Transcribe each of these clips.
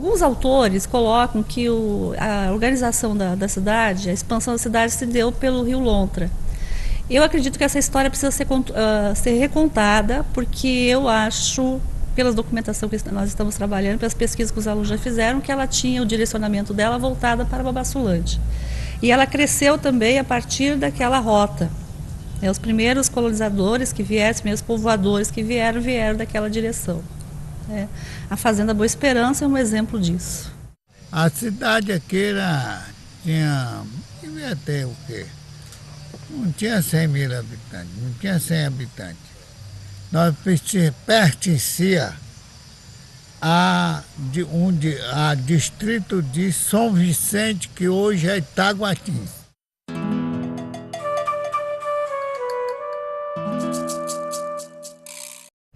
Alguns autores colocam que a organização da cidade, a expansão da cidade se deu pelo Rio Lontra. Eu acredito que essa história precisa ser recontada, porque eu acho, pela documentação que nós estamos trabalhando, pelas pesquisas que os alunos já fizeram, que ela tinha o direcionamento dela voltada para Babassulante. E ela cresceu também a partir daquela rota. Os primeiros colonizadores que vieram, os primeiros povoadores que vieram daquela direção. A Fazenda Boa Esperança é um exemplo disso. A cidade aqui devia ter o quê? Não tinha 100 mil habitantes, não tinha 100 habitantes. Nós pertencia a distrito de São Vicente, que hoje é Itaguatins.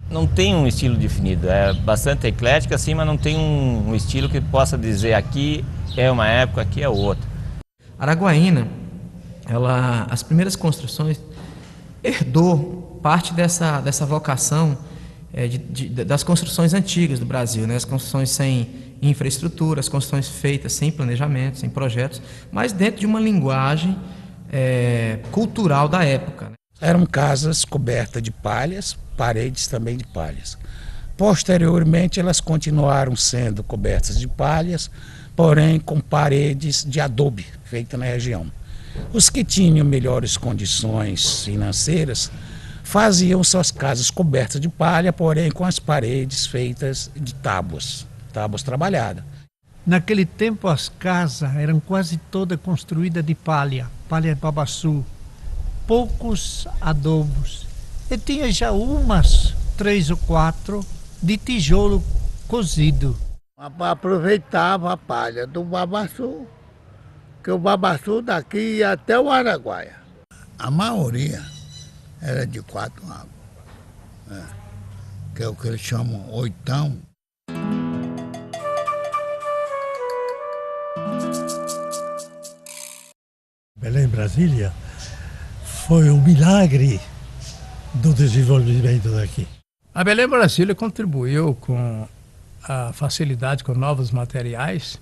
Não tem um estilo definido, é bastante eclético assim, mas não tem um estilo que possa dizer aqui é uma época, aqui é outra. Araguaína, as primeiras construções herdou parte dessa vocação das construções antigas do Brasil, né? As construções sem infraestrutura, as construções feitas sem planejamento, sem projetos, mas dentro de uma linguagem cultural da época, né? Eram casas cobertas de palhas, paredes também de palhas. Posteriormente, elas continuaram sendo cobertas de palhas, porém com paredes de adobe feitas na região. Os que tinham melhores condições financeiras faziam suas casas cobertas de palha, porém com as paredes feitas de tábuas trabalhadas. Naquele tempo as casas eram quase todas construídas de palha de babaçu, poucos adobos. E tinha já umas 3 ou 4 de tijolo cozido. Aproveitava a palha do babaçu, que o babaçu daqui ia até o Araguaia. A maioria era de 4 águas, que é o que eles chamam oitão. Belém, Brasília, foi um milagre do desenvolvimento daqui. A Belém Brasília contribuiu com a facilidade com novos materiais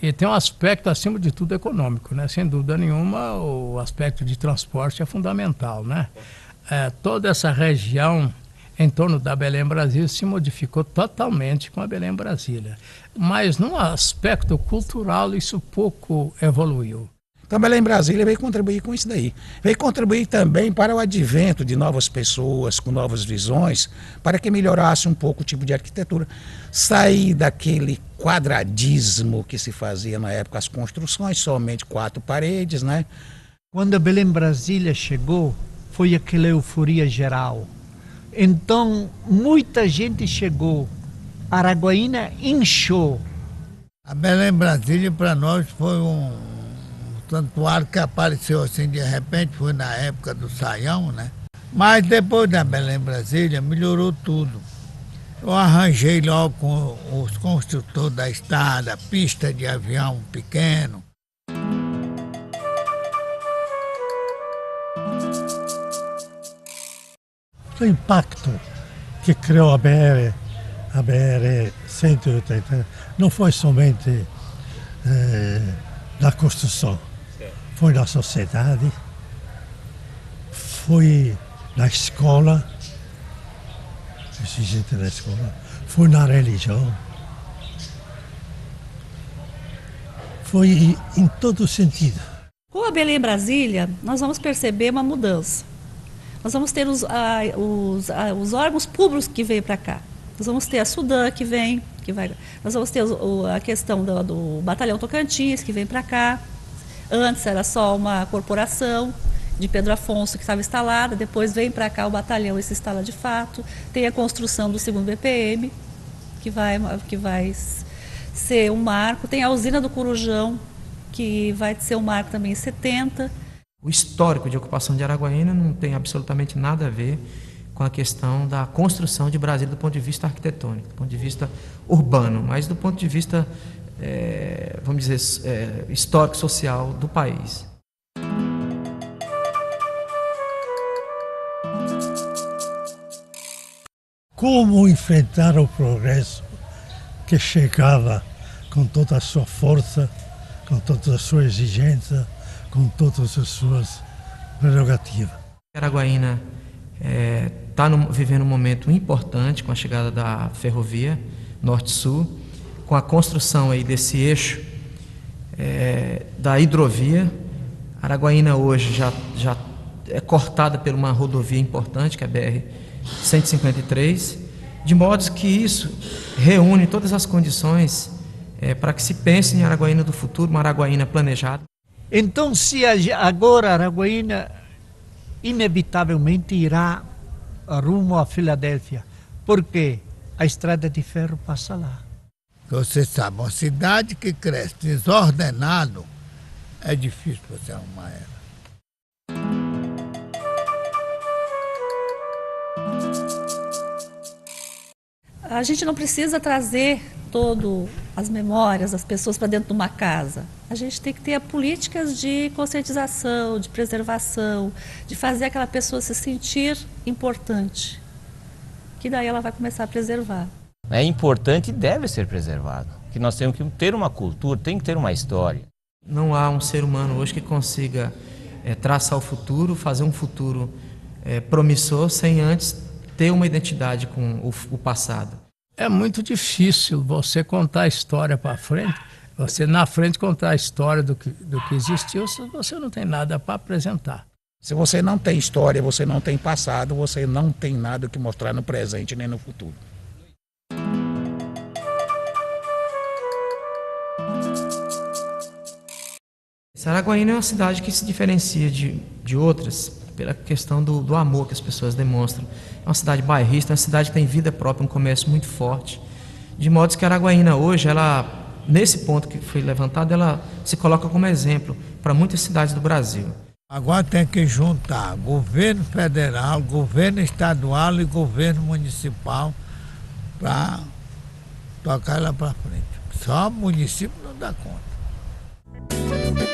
e tem um aspecto, acima de tudo, econômico, né? Sem dúvida nenhuma, o aspecto de transporte é fundamental, né? Toda essa região em torno da Belém Brasília se modificou totalmente com a Belém Brasília. Mas no aspecto cultural isso pouco evoluiu. Então, Belém Brasília veio contribuir com isso daí. Veio contribuir também para o advento de novas pessoas, com novas visões, para que melhorasse um pouco o tipo de arquitetura. Sair daquele quadradismo que se fazia na época, as construções, somente 4 paredes, né? Quando a Belém Brasília chegou, foi aquela euforia geral. Então, muita gente chegou. Araguaína inchou. A Belém Brasília, para nós, foi um santuário que apareceu assim de repente, foi na época do Saião, né? Mas depois da Belém Brasília melhorou tudo. Eu arranjei logo com os construtores da estrada, pista de avião pequeno. O impacto que criou a BR-180 não foi somente da construção. Foi na sociedade, foi na escola, gente na escola, foi na religião, foi em todo sentido. Com a Belém Brasília, nós vamos perceber uma mudança. Nós vamos ter os órgãos públicos que vêm para cá. Nós vamos ter a Sudan nós vamos ter a questão do Batalhão Tocantins que vem para cá. Antes era só uma corporação de Pedro Afonso que estava instalada, depois vem para cá o batalhão e se instala de fato. Tem a construção do 2º BPM, que vai ser um marco. Tem a usina do Corujão, que vai ser um marco também em 70. O histórico de ocupação de Araguaína não tem absolutamente nada a ver com a questão da construção de Brasília do ponto de vista arquitetônico, do ponto de vista urbano, mas do ponto de vista, vamos dizer, histórico-social do país. Como enfrentar o progresso que chegava com toda a sua força, com toda a sua exigência, com todas as suas prerrogativas. Araguaína está vivendo um momento importante com a chegada da ferrovia Norte-Sul, com a construção aí desse eixo da hidrovia. Araguaína hoje já é cortada por uma rodovia importante, que é a BR-153, de modo que isso reúne todas as condições para que se pense em Araguaína do futuro, uma Araguaína planejada. Então, se agora Araguaína inevitavelmente irá rumo a Filadélfia, porque a estrada de ferro passa lá. Você sabe, uma cidade que cresce desordenado, é difícil você arrumar ela. A gente não precisa trazer todas as memórias das pessoas para dentro de uma casa. A gente tem que ter políticas de conscientização, de preservação, de fazer aquela pessoa se sentir importante, que daí ela vai começar a preservar. É importante e deve ser preservado, que nós temos que ter uma cultura, tem que ter uma história. Não há um ser humano hoje que consiga traçar o futuro, fazer um futuro promissor, sem antes ter uma identidade com o passado. É muito difícil você contar a história para frente, você na frente contar a história do que existiu, se você não tem nada para apresentar. Se você não tem história, você não tem passado, você não tem nada que mostrar no presente nem no futuro. Araguaína é uma cidade que se diferencia de outras pela questão do amor que as pessoas demonstram. É uma cidade bairrista, é uma cidade que tem vida própria, um comércio muito forte. De modo que a Araguaína hoje, nesse ponto que foi levantado, ela se coloca como exemplo para muitas cidades do Brasil. Agora tem que juntar governo federal, governo estadual e governo municipal para tocar ela para frente. Só o município não dá conta.